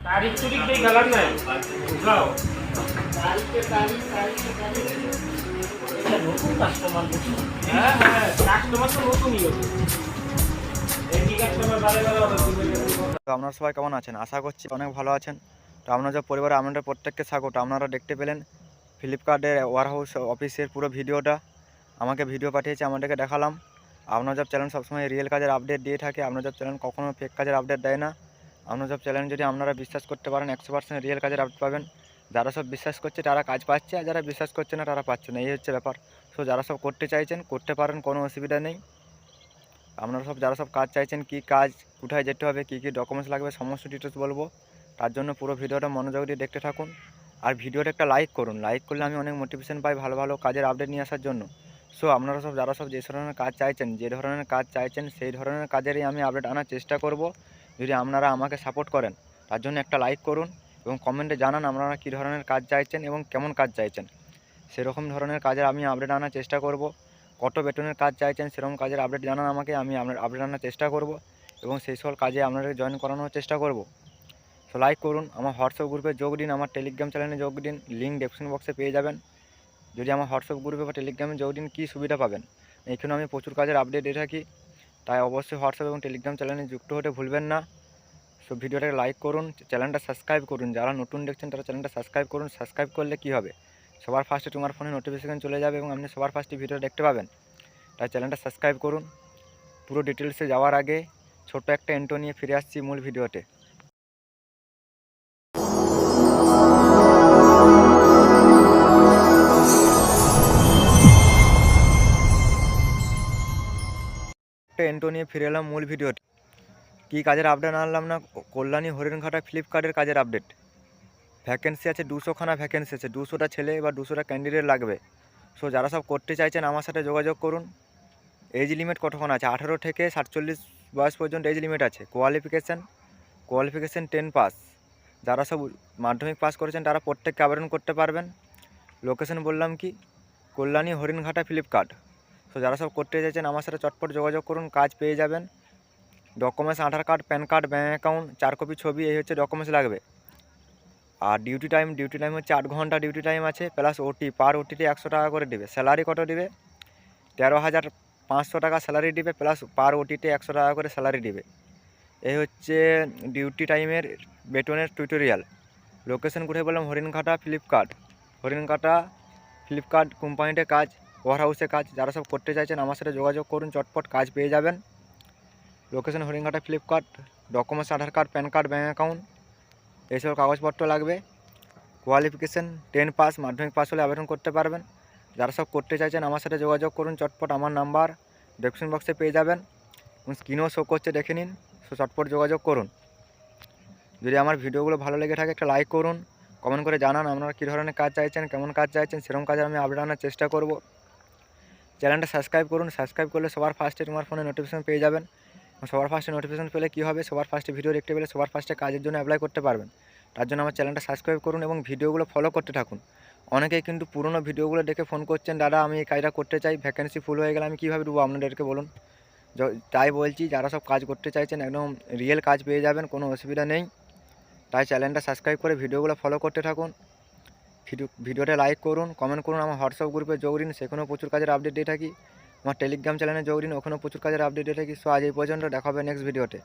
तारीख तुरीख काही घालत नाही बुझलाও এটা নতুন কাস্টমার বুঝছো হ্যাঁ হ্যাঁ কাস্টমার তো নতুনই হবে এই কাস্টমার বারে বারে অর্ডার দিবে। তো আপনারা সবাই কেমন আছেন? আশা করছি অনেক ভালো আছেন। তো আপনাদের পরিবারে আপনাদের প্রত্যেককে স্বাগত। আপনারা দেখতে পেলেন ফ্লিপকার্টের ওয়ারহাউস অফিসের পুরো ভিডিওটা। আমাকে ভিডিও পাঠিয়েছে, আমাদেরকে দেখালাম। আপনাদের চ্যানেল সবসময় রিয়েল কাজের আপডেট দিয়ে থাকে, আপনাদের চ্যানেল কখনো ফেক কাজের আপডেট দেয় না। আপনাদের চ্যানেল যদি আপনারা বিশ্বাস করতে পারেন 100% রিয়েল কাজের আপডেট পাবেন। যারা সব বিশ্বাস করছে তারা কাজ পাচ্ছে, আর যারা বিশ্বাস করছে না তারা পাচ্ছে না, এই হচ্ছে ব্যাপার। সো যারা সব করতে চাইছেন করতে পারেন, কোনো অসুবিধা নেই। আপনারা সব যারা সব কাজ চাইছেন, কী কাজ, কোথায় যেতে হবে, কী কী ডকুমেন্টস লাগবে, সমস্ত ডিটেলস বলবো। তার জন্য পুরো ভিডিওটা মনোযোগ দিয়ে দেখতে থাকুন। আর ভিডিওটা একটা লাইক করুন, লাইক করলে আমি অনেক মোটিভেশন পাই ভালো ভালো কাজের আপডেট নিয়ে আসার জন্য। সো আপনারা সব যারা সব যে ধরনের কাজ চাইছেন, সেই ধরনের কাজেরই আমি আপডেট আনার চেষ্টা করব, যদি আপনারা আমাকে সাপোর্ট করেন। তার জন্য একটা লাইক করুন এবং কমেন্টে জানান আপনারা কী ধরনের কাজ চাইছেন এবং কেমন কাজ চাইছেন। সেরকম ধরনের কাজের আমি আপডেট আনার চেষ্টা করব। কত বেতনের কাজ চাইছেন সেরকম কাজের আপডেট জানান আমাকে, আমি আপনার আপডেট আনার চেষ্টা করব এবং সেই সকল কাজে আপনাদের জয়েন করানোর চেষ্টা করব। সো লাইক করুন, আমার হোয়াটসঅ্যাপ গ্রুপে যোগ দিন, আমার টেলিগ্রাম চ্যানেলে যোগ দিন, লিঙ্ক ডেসক্রিপশন বক্সে পেয়ে যাবেন। যদি আমার হোয়াটসঅ্যাপ গ্রুপে বা টেলিগ্রামে যোগ দিন, কী সুবিধা পাবেন। এখানে আমি প্রচুর কাজের আপডেট দিয়ে থাকি, তাই অবশ্যই হোয়াটসঅ্যাপ এবং টেলিগ্রাম চ্যানেলে যুক্ত হতে ভুলবেন না। সো ভিডিওটাকে লাইক করুন, চ্যানেলটা সাবস্ক্রাইব করুন। যারা নতুন দেখছেন তারা চ্যানেলটা সাবস্ক্রাইব করুন। সাবস্ক্রাইব করলে কী হবে, সবার ফার্স্টে তোমার ফোনে নোটিফিকেশান চলে যাবে এবং আপনি সবার ফার্স্টে ভিডিও দেখতে পাবেন। তাই চ্যানেলটা সাবস্ক্রাইব করুন। পুরো ডিটেলসে যাওয়ার আগে ছোট্ট একটা ইন্ট্রো নিয়ে ফিরে আসছি মূল ভিডিওতে। ইন্ট্রো নিয়ে ফিরে এলাম মূল ভিডিওতে। কী কাজের আপডেট আনলাম না, কল্যাণী হরিণঘাটা ফ্লিপকার্টের কাজের আপডেট। ভ্যাকেন্সি আছে 200খানা ভ্যাকেন্সি আছে, 200টা ছেলে বা 200টা ক্যান্ডিডেট লাগবে। সো যারা সব করতে চাইছেন আমার সাথে যোগাযোগ করুন। এজ লিমিট কতক্ষণ আছে, 18 থেকে 47 বয়স পর্যন্ত এজ লিমিট আছে। Qualification 10 pass. যারা সব মাধ্যমিক পাস করেছেন তারা প্রত্যেককে আবেদন করতে পারবেন। লোকেশন বললাম কি, কল্যাণী হরিণঘাটা ফ্লিপকার্ট। সো যারা সব করতে চাইছেন আমার সাথে চটপট যোগাযোগ করুন, কাজ পেয়ে যাবেন। Documents Aadhaar card, PAN card, bank account, 4 copy ছবি, এই হচ্ছে ডকুমেন্টস লাগবে। আর ডিউটি টাইম হচ্ছে 8 ঘন্টা ডিউটি টাইম আছে, প্লাস ওটি, পার ওটিতে 100 টাকা করে দেবে। স্যালারি কত দেবে, 13,500 টাকা স্যালারি দিবে, প্লাস পার ওটিতে 100 টাকা করে স্যালারি দিবে। এই হচ্ছে ডিউটি টাইমের বেতনের টিউটোরিয়াল। লোকেশন কোথায় বললাম, হরিণঘাটা ফ্লিপকার্ট কোম্পানিতে কাজ, ওয়ারহাউসে কাজ। যারা সব করতে চাইছেন আমার সাথে যোগাযোগ করুন, চটপট কাজ পেয়ে যাবেন। Location Haringhata Flipkart. Documents Aadhaar card, PAN card, bank account, এইসব কাগজপত্র লাগবে। কোয়ালিফিকেশান 10 পাস, মাধ্যমিক পাস হলে আবেদন করতে পারবেন। যারা সব করতে চাইছেন আমার সাথে যোগাযোগ করুন চটপট। আমার নাম্বার ডেসক্রিপশন বক্সে পেয়ে যাবেন, স্ক্রিনেও শো করছে, দেখে নিন। সো চটপট যোগাযোগ করুন। যদি আমার ভিডিওগুলো ভালো লেগে থাকে একটা লাইক করুন, কমেন্ট করে জানান আপনারা কী ধরনের কাজ চাইছেন, কেমন কাজ চাইছেন, সেরকম কাজে আমি আপডেট আনার চেষ্টা করব। চ্যানেলটা সাবস্ক্রাইব করুন, সাবস্ক্রাইব করলে সবার ফার্স্টে তোমার ফোনে নোটিফিকেশান পেয়ে যাবেন। সবার ফার্স্টে নোটিফিকেশান পেলে কী হবে, সবার ফার্স্টে ভিডিও দেখতে পেলে সবার ফার্স্টে কাজের জন্য অ্যাপ্লাই করতে পারবেন। তার জন্য আমার চ্যানেলটা সাবস্ক্রাইব করুন এবং ভিডিওগুলো ফলো করতে থাকুন। অনেকেই কিন্তু পুরনো ভিডিওগুলো দেখে ফোন করছেন, দাদা আমি এই কাজটা করতে চাই, ভ্যাকেন্সি ফুল হয়ে গেলে আমি কীভাবে দেবো আপনাদেরকে বলুন। তাই বলছি, যারা সব কাজ করতে চাইছেন একদম রিয়েল কাজ পেয়ে যাবেন, কোনো অসুবিধা নেই। তাই চ্যানেলটা সাবস্ক্রাইব করে ভিডিওগুলো ফলো করতে থাকুন। ভিডিওটা লাইক করুন, কমেন্ট করুন। আমার হোয়াটসঅ্যাপ গ্রুপে যোগ দিন, সেখানেও প্রচুর কাজের আপডেট দিয়ে থাকি। আমার টেলিগ্রাম চ্যানেলে যোগ দিন, ওখানেও প্রচুর কাজের আপডেট দিয়ে থাকি। সো আজ এই পর্যন্ত, দেখা হবে নেক্সট ভিডিওতে।